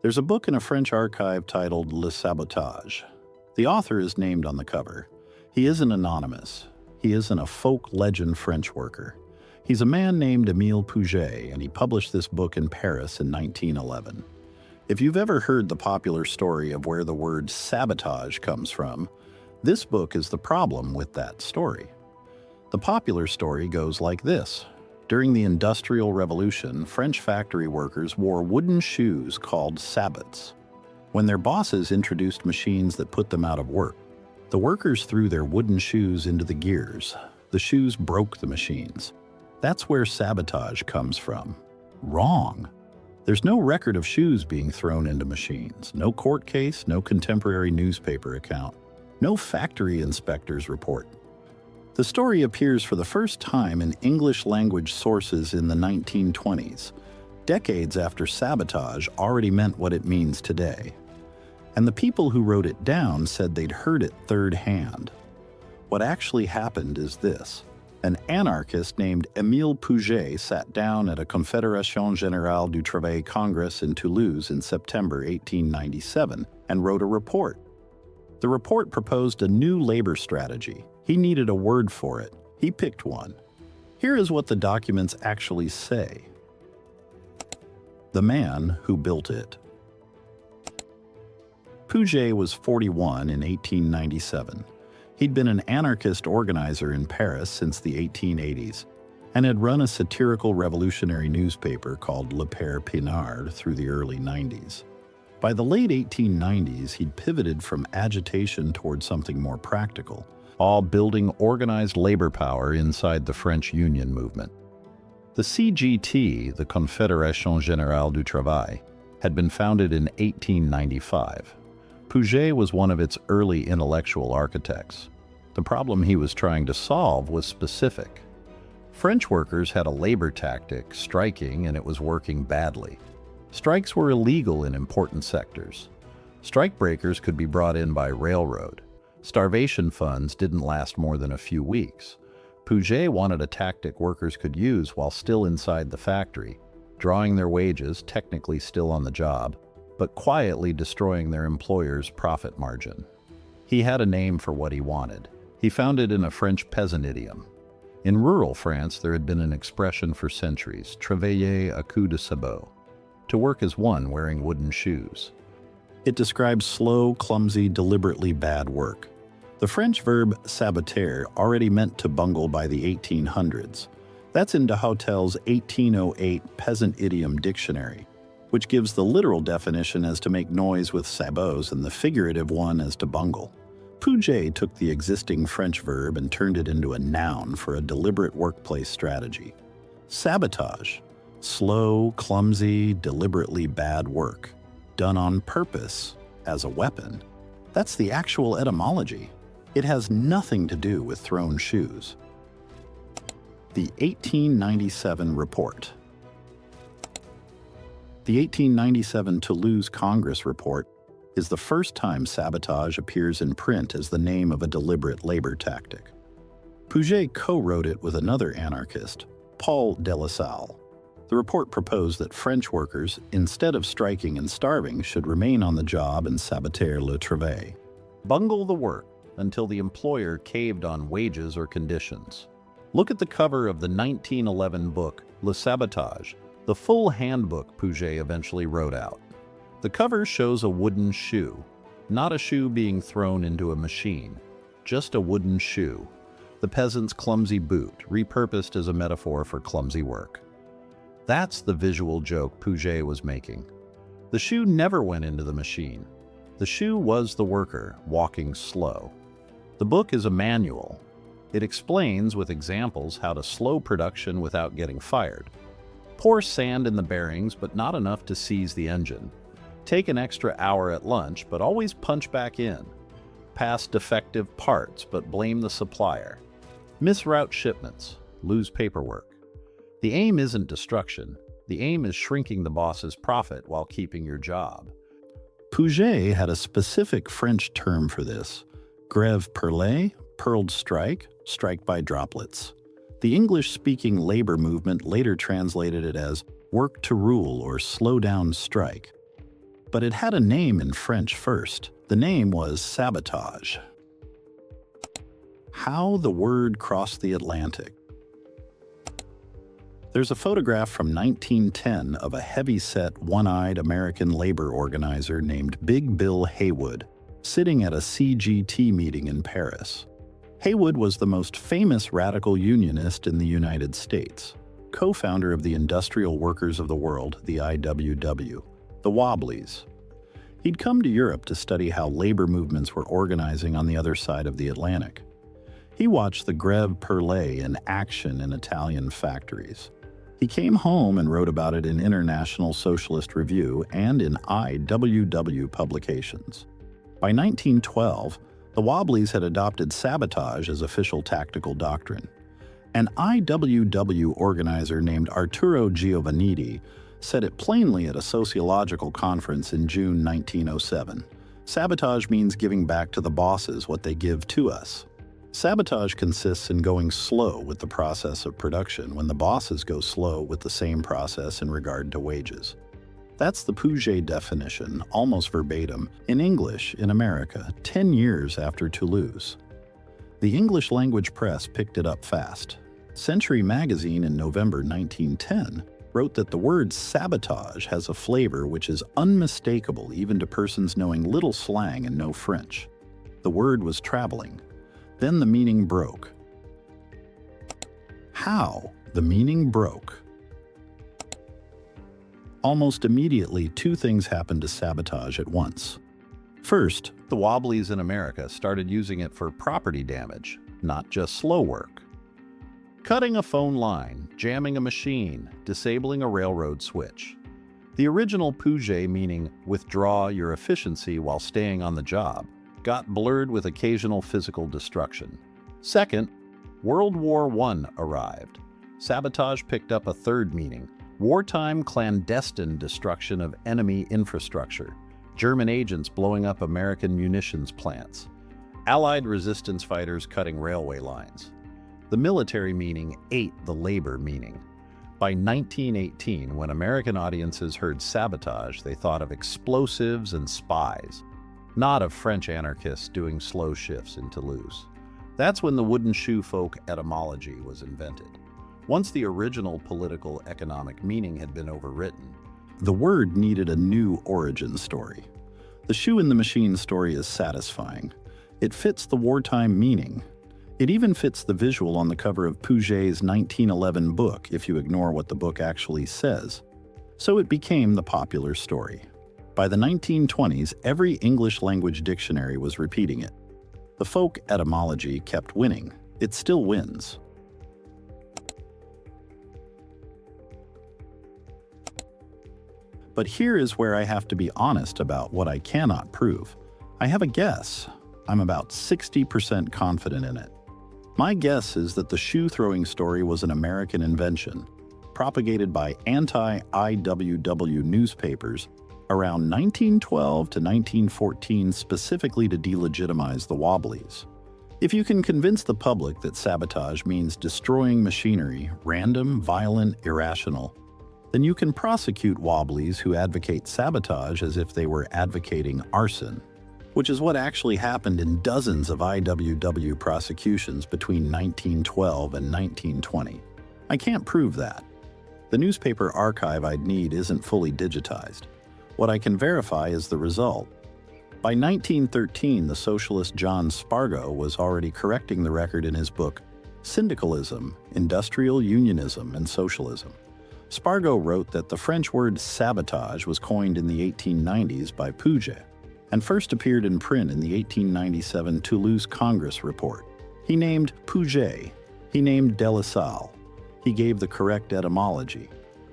There's a book in a French archive titled Le Sabotage. The author is named on the cover. He isn't anonymous. He isn't a folk legend French worker. He's a man named Émile Pouget, and he published this book in Paris in 1911. If you've ever heard the popular story of where the word sabotage comes from, this book is the problem with that story. The popular story goes like this. During the Industrial Revolution, French factory workers wore wooden shoes called sabots. When their bosses introduced machines that put them out of work, the workers threw their wooden shoes into the gears. The shoes broke the machines. That's where sabotage comes from. Wrong. There's no record of shoes being thrown into machines, no court case, no contemporary newspaper account, no factory inspector's report. The story appears for the first time in English-language sources in the 1920s, decades after sabotage already meant what it means today. And the people who wrote it down said they'd heard it third hand. What actually happened is this. An anarchist named Émile Pouget sat down at a Confédération Générale du Travail Congress in Toulouse in September 1897 and wrote a report. The report proposed a new labor strategy. He needed a word for it. He picked one. Here is what the documents actually say. The man who built it. Pouget was 41 in 1897. He'd been an anarchist organizer in Paris since the 1880s and had run a satirical revolutionary newspaper called Le Père Pinard through the early 90s. By the late 1890s, he'd pivoted from agitation toward something more practical, all building organized labor power inside the French Union movement. The CGT, the Confédération Générale du Travail, had been founded in 1895. Pouget was one of its early intellectual architects. The problem he was trying to solve was specific. French workers had a labor tactic, striking, and it was working badly. Strikes were illegal in important sectors. Strikebreakers could be brought in by railroad. Starvation funds didn't last more than a few weeks. Pouget wanted a tactic workers could use while still inside the factory, drawing their wages, technically still on the job, but quietly destroying their employer's profit margin. He had a name for what he wanted. He found it in a French peasant idiom. In rural France, there had been an expression for centuries, travailler à coups de sabot, to work as one wearing wooden shoes. It describes slow, clumsy, deliberately bad work. The French verb saboter already meant to bungle by the 1800s. That's in de Hautel's 1808 Peasant Idiom Dictionary, which gives the literal definition as to make noise with sabots and the figurative one as to bungle. Pouget took the existing French verb and turned it into a noun for a deliberate workplace strategy. Sabotage. Slow, clumsy, deliberately bad work. Done on purpose, as a weapon. That's the actual etymology. It has nothing to do with thrown shoes. The 1897 Report. The 1897 Toulouse Congress Report is the first time sabotage appears in print as the name of a deliberate labor tactic. Pouget co-wrote it with another anarchist, Paul de La Salle. The report proposed that French workers, instead of striking and starving, should remain on the job and saboter le travail. Bungle the work until the employer caved on wages or conditions. Look at the cover of the 1911 book, Le Sabotage, the full handbook Pouget eventually wrote out. The cover shows a wooden shoe, not a shoe being thrown into a machine, just a wooden shoe, the peasant's clumsy boot, repurposed as a metaphor for clumsy work. That's the visual joke Pouget was making. The shoe never went into the machine. The shoe was the worker, walking slow. The book is a manual. It explains with examples how to slow production without getting fired. Pour sand in the bearings, but not enough to seize the engine. Take an extra hour at lunch, but always punch back in. Pass defective parts, but blame the supplier. Misroute shipments, lose paperwork. The aim isn't destruction. The aim is shrinking the boss's profit while keeping your job. Pouget had a specific French term for this. Grève perlée, pearled strike, strike by droplets. The English-speaking labor movement later translated it as work to rule or slow down strike. But it had a name in French first. The name was sabotage. How the word crossed the Atlantic. There's a photograph from 1910 of a heavy-set, one-eyed American labor organizer named Big Bill Haywood sitting at a CGT meeting in Paris. Haywood was the most famous radical unionist in the United States, co-founder of the Industrial Workers of the World, the IWW, the Wobblies. He'd come to Europe to study how labor movements were organizing on the other side of the Atlantic. He watched the Grève Perlée in action in Italian factories. He came home and wrote about it in International Socialist Review and in IWW publications. By 1912, the Wobblies had adopted sabotage as official tactical doctrine. An IWW organizer named Arturo Giovannitti said it plainly at a sociological conference in June 1907. Sabotage means giving back to the bosses what they give to us. Sabotage consists in going slow with the process of production when the bosses go slow with the same process in regard to wages. That's the Pouget definition, almost verbatim, in English in America 10 years after Toulouse. The English language press picked it up fast. Century magazine in November 1910 wrote that the word sabotage has a flavor which is unmistakable even to persons knowing little slang and no French. The word was traveling. Then the meaning broke. How the meaning broke. Almost immediately, two things happened to sabotage at once. First, the Wobblies in America started using it for property damage, not just slow work. Cutting a phone line, jamming a machine, disabling a railroad switch. The original Pouget, meaning withdraw your efficiency while staying on the job, got blurred with occasional physical destruction. Second, World War I arrived. Sabotage picked up a third meaning: wartime clandestine destruction of enemy infrastructure, German agents blowing up American munitions plants, Allied resistance fighters cutting railway lines. The military meaning ate the labor meaning. By 1918, when American audiences heard sabotage, they thought of explosives and spies, not of French anarchists doing slow shifts in Toulouse. That's when the wooden shoe folk etymology was invented. Once the original political economic meaning had been overwritten, the word needed a new origin story. The shoe in the machine story is satisfying. It fits the wartime meaning. It even fits the visual on the cover of Pouget's 1911 book, if you ignore what the book actually says. So it became the popular story. By the 1920s, every English-language dictionary was repeating it. The folk etymology kept winning. It still wins. But here is where I have to be honest about what I cannot prove. I have a guess. I'm about 60% confident in it. My guess is that the shoe-throwing story was an American invention, propagated by anti-IWW newspapers around 1912 to 1914 specifically to delegitimize the Wobblies. If you can convince the public that sabotage means destroying machinery, random, violent, irrational, then you can prosecute Wobblies who advocate sabotage as if they were advocating arson, which is what actually happened in dozens of IWW prosecutions between 1912 and 1920. I can't prove that. The newspaper archive I'd need isn't fully digitized. What I can verify is the result. By 1913, the socialist John Spargo was already correcting the record in his book, Syndicalism, Industrial Unionism, and Socialism. Spargo wrote that the French word sabotage was coined in the 1890s by Pouget and first appeared in print in the 1897 Toulouse Congress report. He named Pouget. He named de la Salle. He gave the correct etymology.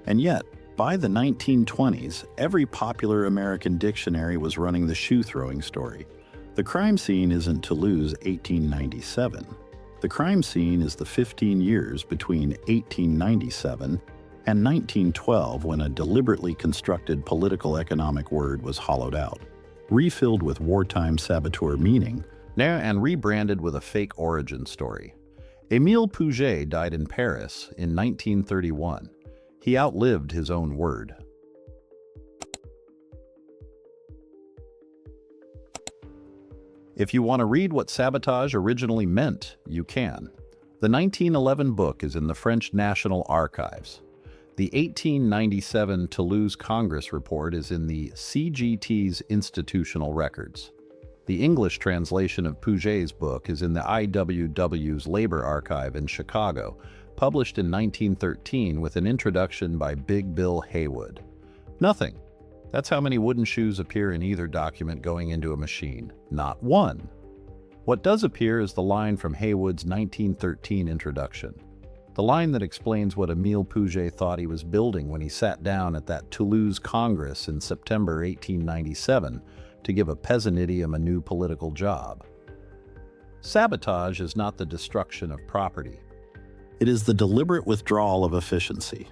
And yet, by the 1920s, every popular American dictionary was running the shoe-throwing story. The crime scene isn't Toulouse 1897. The crime scene is the 15 years between 1897 and 1912 when a deliberately constructed political economic word was hollowed out, refilled with wartime saboteur meaning, now and rebranded with a fake origin story. Émile Pouget died in Paris in 1931. He outlived his own word. If you want to read what sabotage originally meant, you can. The 1911 book is in the French National Archives. The 1897 Toulouse Congress report is in the CGT's institutional records. The English translation of Pouget's book is in the IWW's Labor Archive in Chicago, published in 1913 with an introduction by Big Bill Haywood. Nothing. That's how many wooden shoes appear in either document going into a machine. Not one. What does appear is the line from Haywood's 1913 introduction. The line that explains what Émile Pouget thought he was building when he sat down at that Toulouse Congress in September 1897 to give a peasant idiom a new political job. Sabotage is not the destruction of property. It is the deliberate withdrawal of efficiency.